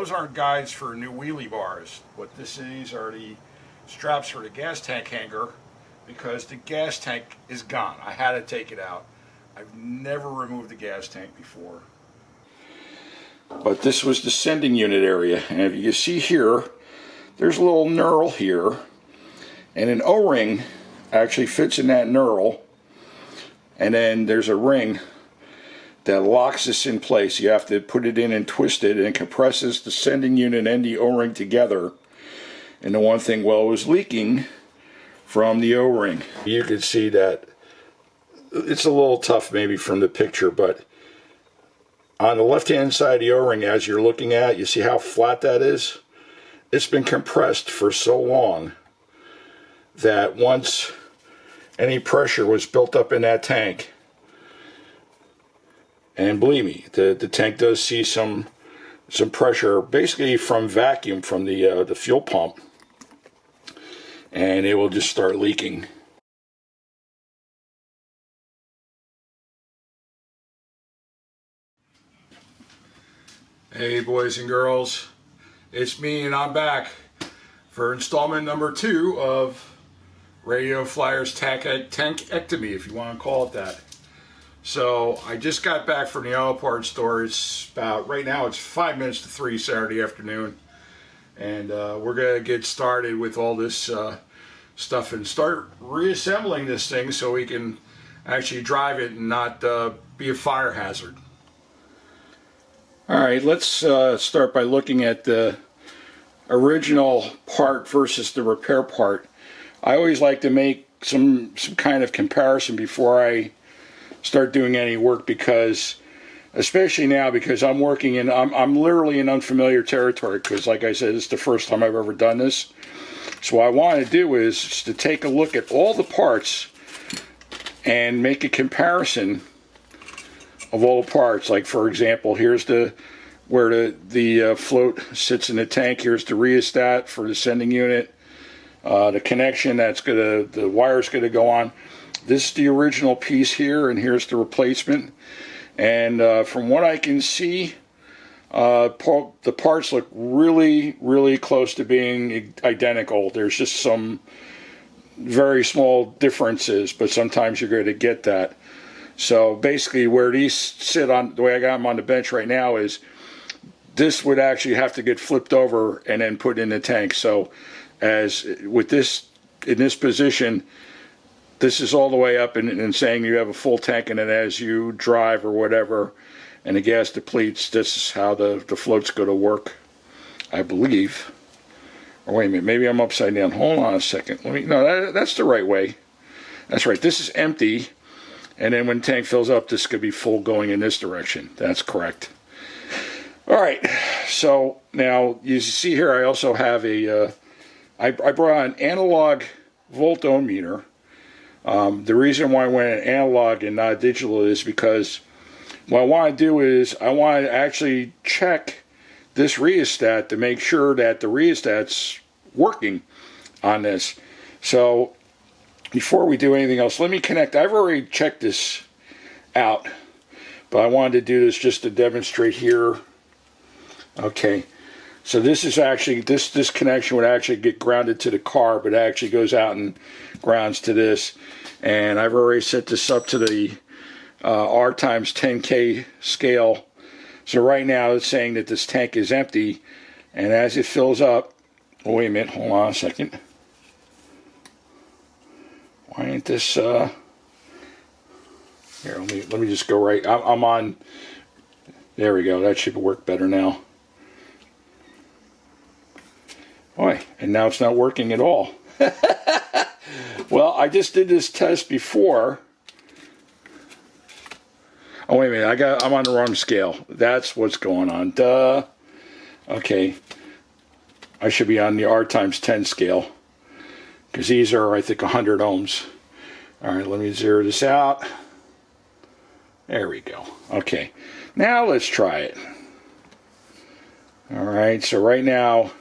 those aren't guides for new wheelie bars. What these are the straps for the gas tank hanger, because the gas tank is gone. I had to take it out. I've never removed the gas tank before. But this was the sending unit area, and if you can see here, there's a little knurl here, and an O-ring actually fits in that knurl, and then there's a ring that locks this in place. You have to put it in and twist it, and it compresses the sending unit and the O-ring together. And the one thing, well, it was leaking from the O-ring. You can see that it's a little tough maybe from the picture, but on the left-hand side of the O-ring, as you're looking at, you see how flat that is? It's been compressed for so long that once any pressure was built up in that tank, and believe me, the tank does see some pressure, basically from vacuum from the fuel pump, and it will just start leaking. Hey boys and girls, it's me, and I'm back for installment number 2 of Radio Flyers Tankectomy, if you want to call it that. So I just got back from the auto parts store. It's about, right now it's 5 minutes to 3 Saturday afternoon, and we're gonna get started with all this stuff and start reassembling this thing so we can actually drive it and not be a fire hazard. Alright, let's start by looking at the original part versus the repair part. I always like to make some kind of comparison before I start doing any work, because especially now, because I'm working in, I'm literally in unfamiliar territory, because like I said, it's the first time I've ever done this. So what I want to do is to take a look at all the parts and make a comparison of all the parts. Like, for example, here's where the float sits in the tank. Here's the rheostat for the sending unit. The connection the wire's gonna go on. This is the original piece here, and here's the replacement. And from what I can see, the parts look really, really close to being identical. There's just some very small differences, but sometimes you're going to get that. So basically, where these sit on, the way I got them on the bench right now, is this would actually have to get flipped over and then put in the tank. So as with this, in this position, this is all the way up and saying you have a full tank, and then as you drive or whatever and the gas depletes, this is how the float's going to work, I believe. Or wait a minute, maybe I'm upside down. Hold on a second. No, that's the right way. That's right. This is empty, and then when the tank fills up, this could be full going in this direction. That's correct. All right, so now you see here I also have a, I brought an analog voltometer. The reason why I went analog and not digital is because what I want to do is I want to actually check this rheostat to make sure that the rheostat's working on this. So before we do anything else, let me connect. I've already checked this out, but I wanted to do this just to demonstrate here. Okay, so this is actually, this connection would actually get grounded to the car, but it actually goes out and grounds to this. And I've already set this up to the R times 10K scale. So right now it's saying that this tank is empty, and as it fills up, oh wait a minute, hold on a second. Why ain't this, here, let me just go right, I'm on, there we go, that should work better now. Boy, and now it's not working at all. Well, I just did this test before. Oh, wait a minute, I'm on the wrong scale. That's what's going on. Duh. Okay. I should be on the R times 10 scale, because these are, I think, 100 ohms. All right, let me zero this out. There we go. Okay. Now let's try it. All right, so right now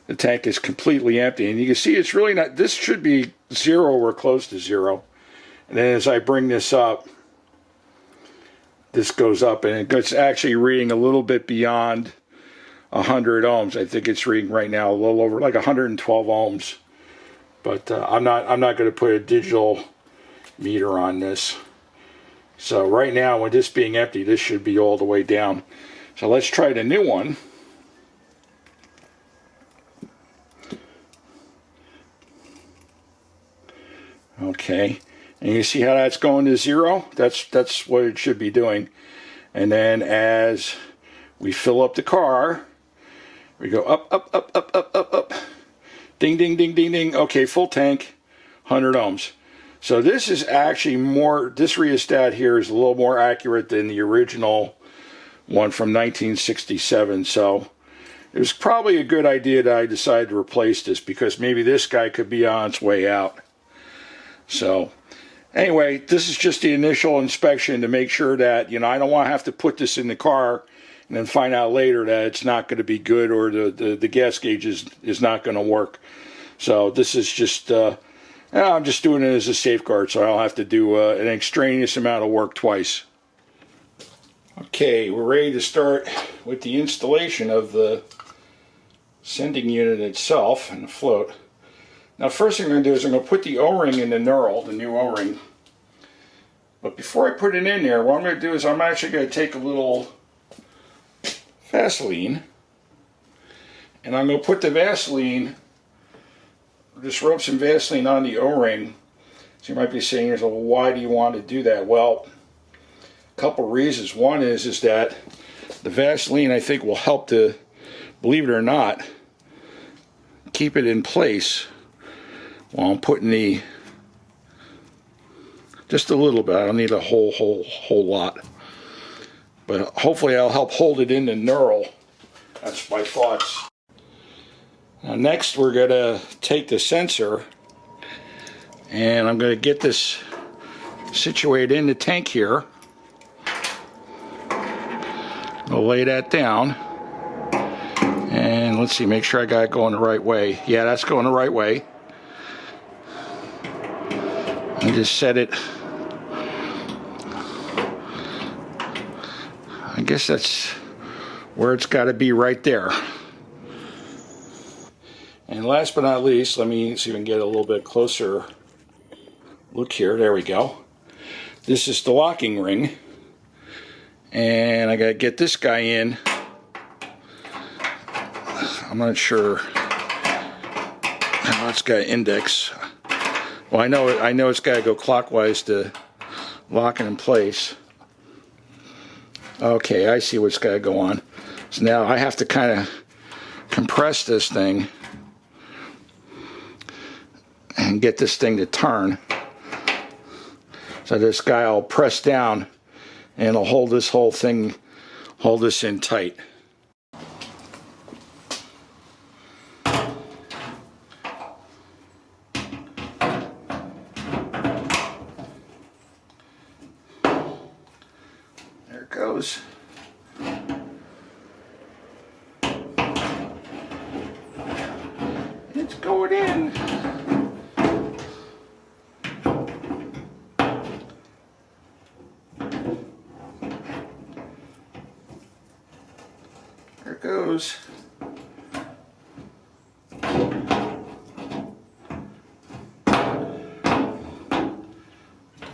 the tank is completely empty, and you can see it's really not, this should be 0 or close to 0. And then as I bring this up, this goes up, and it's actually reading a little bit beyond 100 ohms. I think it's reading right now a little over like 112 ohms. But I'm not going to put a digital meter on this. So right now, with this being empty, this should be all the way down. So let's try the new one. Okay, and you see how that's going to 0? That's what it should be doing. And then as we fill up the car, we go up, up, up, up, up, up, up. Ding, ding, ding, ding, ding. Okay, full tank, 100 ohms. So this is actually more, this rheostat here is a little more accurate than the original one from 1967. So it was probably a good idea that I decided to replace this, because maybe this guy could be on its way out. So anyway, this is just the initial inspection to make sure that, I don't want to have to put this in the car and then find out later that it's not going to be good, or the gas gauge is not going to work. So this is just, I'm just doing it as a safeguard, so I don't have to do an extraneous amount of work twice. Okay, we're ready to start with the installation of the sending unit itself and the float. Now, first thing I'm going to do is I'm going to put the O-ring in the knurl, the new O-ring. But before I put it in there, what I'm going to do is I'm actually going to take a little Vaseline, and I'm going to put the Vaseline, just rub some Vaseline on the O-ring. So you might be saying, well, why do you want to do that? Well, a couple reasons. One is that the Vaseline, I think, will help to, believe it or not, keep it in place while I'm putting the, just a little bit. I don't need a whole lot. But hopefully I'll help hold it in the knurl. That's my thoughts. Now next we're going to take the sensor, and I'm going to get this situated in the tank here. I'll lay that down. And let's see, make sure I got it going the right way. Yeah, that's going the right way. I just set it. I guess that's where it's got to be, right there. And last but not least, let me see if I can get a little bit closer look here. There we go. This is the locking ring. And I got to get this guy in. I'm not sure how it's got index. Well, I know it's got to go clockwise to lock it in place. Okay, I see what's got to go on. So now I have to kind of compress this thing and get this thing to turn. So this guy will press down and it'll hold this whole thing, hold this in tight. There it goes. It's going in. There it goes.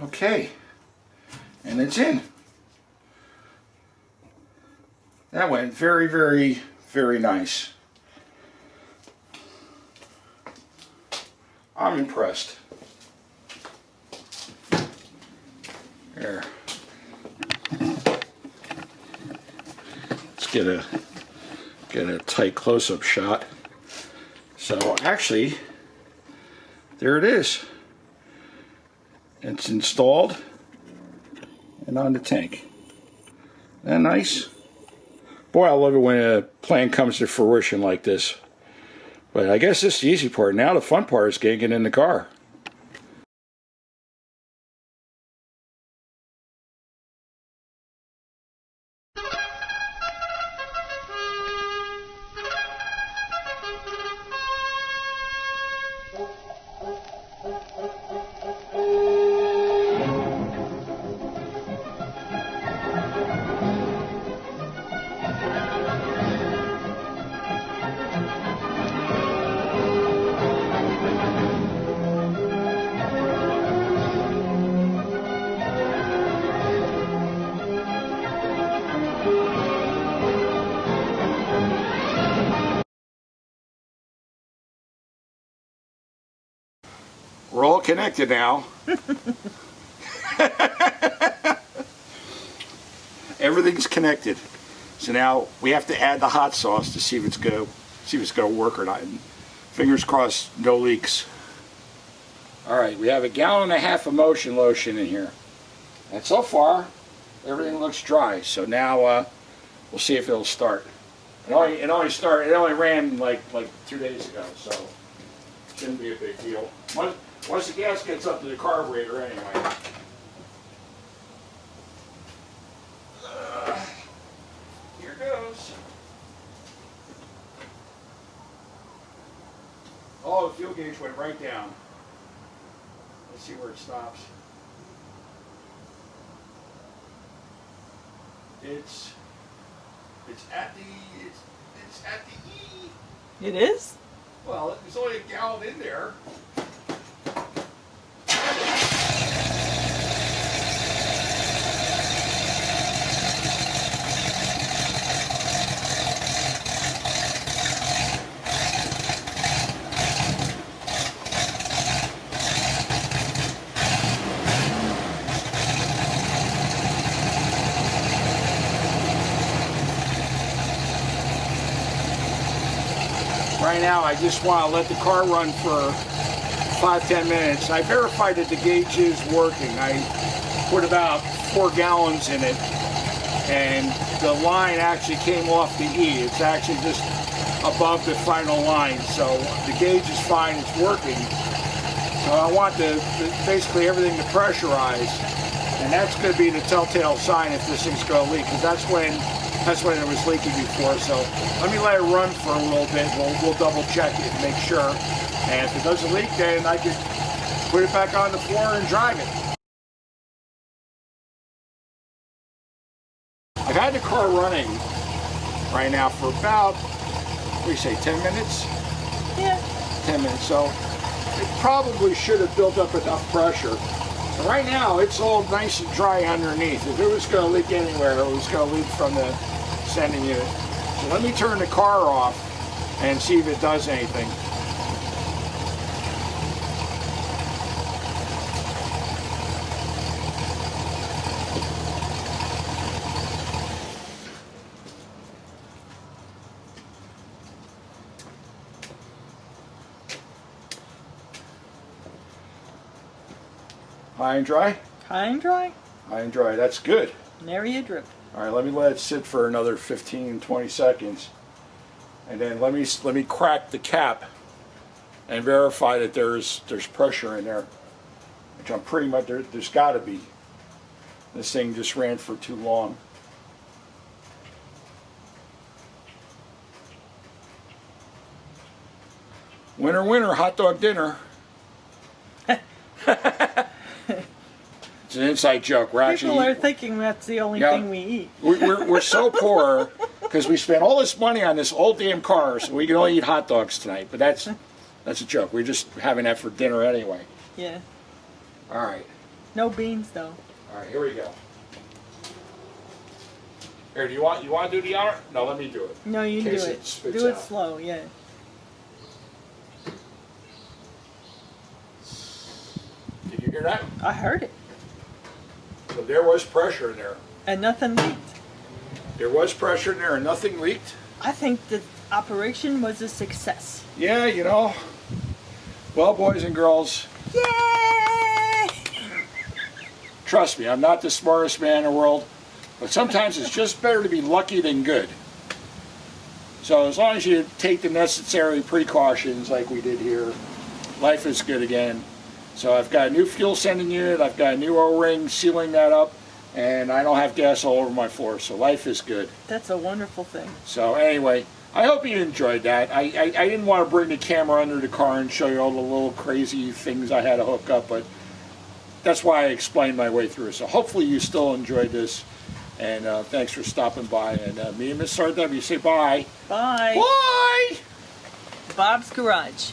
Okay, and it's in. That went very, very, very nice. I'm impressed. There. Let's get a tight close-up shot. So actually, there it is. It's installed and on the tank. Isn't that nice? Boy, I love it when a plan comes to fruition like this. But I guess this is the easy part. Now the fun part is getting it in the car. connected now. Everything's connected. So now we have to add the hot sauce to see if it's going to work or not. And fingers crossed, no leaks. All right, we have 1.5 gallons of motion lotion in here, and so far everything looks dry. So now we'll see if it'll start. It only ran like 2 days ago, so it shouldn't be a big deal. Once the gas gets up to the carburetor, anyway. Here goes. Oh, the fuel gauge went right down. Let's see where it stops. It's at the E. It is? Well, there's only 1 gallon in there. Right now, I just want to let the car run for 5-10 minutes. I verified that the gauge is working. I put about 4 gallons in it, and the line actually came off the E. It's actually just above the final line, so the gauge is fine. It's working. So I want basically everything to pressurize, and that's going to be the telltale sign if this thing's going to leak, because that's when it was leaking before. So let me let it run for a little bit. We'll double check it and make sure. And if it doesn't leak, then I can put it back on the floor and drive it. I've had the car running right now for about, what do you say, 10 minutes? Yeah. 10 minutes. So it probably should have built up enough pressure. But right now, it's all nice and dry underneath. If it was going to leak anywhere, it was going to leak from the sending unit. So let me turn the car off and see if it does anything. High and dry? High and dry. High and dry, that's good. Nary a drip. All right, let me let it sit for another 15-20 seconds, and then let me crack the cap and verify that there's pressure in there, which I'm pretty much there's got to be. This thing just ran for too long. Winter, winter, hot dog dinner. It's an inside joke. People are thinking that's the only thing we eat. We're so poor because we spent all this money on this old damn car, so we can only eat hot dogs tonight. But that's a joke. We're just having that for dinner anyway. Yeah. All right. No beans though. All right, here we go. Here, do you want to do the honor? No, let me do it. No, you do it. Do it slow, yeah. Did you hear that? I heard it. So there was pressure in there. And nothing leaked. There was pressure in there and nothing leaked. I think the operation was a success. Yeah, you know. Well, boys and girls. Yay! Trust me, I'm not the smartest man in the world, but sometimes it's just better to be lucky than good. So as long as you take the necessary precautions like we did here, life is good again. So I've got a new fuel sending unit, I've got a new O-ring sealing that up, and I don't have gas all over my floor, so life is good. That's a wonderful thing. So anyway, I hope you enjoyed that. I didn't want to bring the camera under the car and show you all the little crazy things I had to hook up, but that's why I explained my way through. So hopefully you still enjoyed this, and thanks for stopping by. And me and Miss RW say bye. Bye. Bye! Bob's Garage.